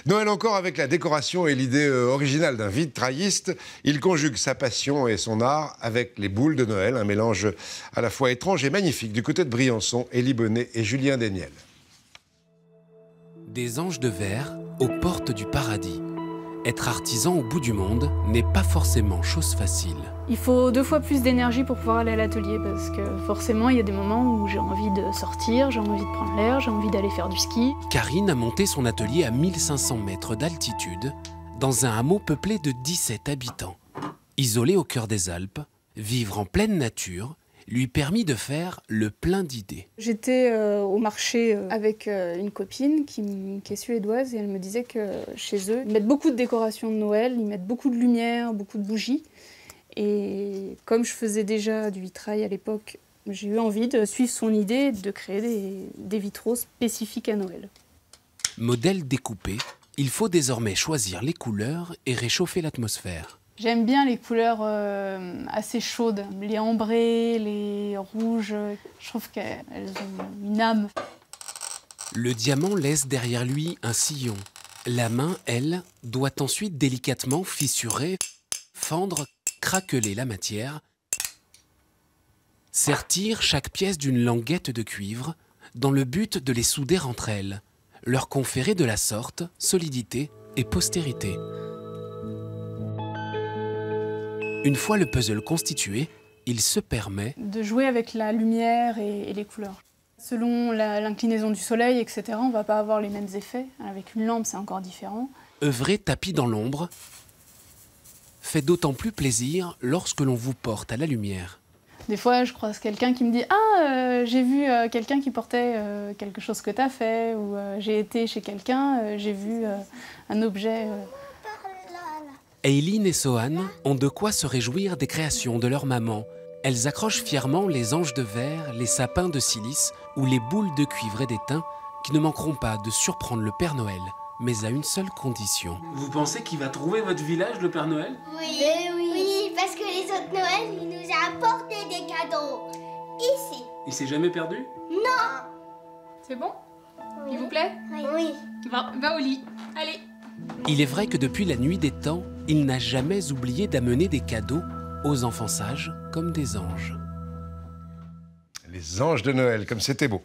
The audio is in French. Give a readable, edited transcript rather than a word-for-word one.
Noël encore avec la décoration et l'idée originale d'un vitrailliste. Il conjugue sa passion et son art avec les boules de Noël, un mélange à la fois étrange et magnifique. Du côté de Briançon, Élie Bonnet et Julien Desniel. Des anges de verre aux portes du paradis. Être artisan au bout du monde n'est pas forcément chose facile. Il faut 2 fois plus d'énergie pour pouvoir aller à l'atelier parce que forcément il y a des moments où j'ai envie de sortir, j'ai envie de prendre l'air, j'ai envie d'aller faire du ski. Karine a monté son atelier à 1500 mètres d'altitude dans un hameau peuplé de 17 habitants. Isolé au cœur des Alpes, vivre en pleine nature lui permit de faire le plein d'idées. J'étais au marché avec une copine qui est suédoise et elle me disait que chez eux, ils mettent beaucoup de décorations de Noël, ils mettent beaucoup de lumière, beaucoup de bougies. Et comme je faisais déjà du vitrail à l'époque, j'ai eu envie de suivre son idée de créer des vitraux spécifiques à Noël. Modèle découpé, il faut désormais choisir les couleurs et réchauffer l'atmosphère. J'aime bien les couleurs assez chaudes, les ambrés, les rouges. Je trouve qu'elles ont une âme. Le diamant laisse derrière lui un sillon. La main, elle, doit ensuite délicatement fissurer, fendre, craqueler la matière, sertir chaque pièce d'une languette de cuivre dans le but de les souder entre elles, leur conférer de la sorte solidité et postérité. Une fois le puzzle constitué, il se permet de jouer avec la lumière et les couleurs. Selon l'inclinaison du soleil, etc., on ne va pas avoir les mêmes effets. Avec une lampe, c'est encore différent. Œuvrer tapis dans l'ombre fait d'autant plus plaisir lorsque l'on vous porte à la lumière. Des fois, je croise quelqu'un qui me dit « Ah, j'ai vu quelqu'un qui portait quelque chose que tu as fait » ou « J'ai été chez quelqu'un, j'ai vu un objet… Eileen et Sohan ont de quoi se réjouir des créations de leur maman. Elles accrochent fièrement les anges de verre, les sapins de silice ou les boules de cuivre et d'étain qui ne manqueront pas de surprendre le Père Noël, mais à une seule condition. Vous pensez qu'il va trouver votre village, le Père Noël? Oui. Oui, parce que les autres Noël, il nous a apporté des cadeaux. Ici. Il s'est jamais perdu? Non. C'est bon? Oui. Il vous plaît? Oui. Va au lit. Allez. Il est vrai que depuis la nuit des temps, il n'a jamais oublié d'amener des cadeaux aux enfants sages comme des anges. Les anges de Noël, comme c'était beau.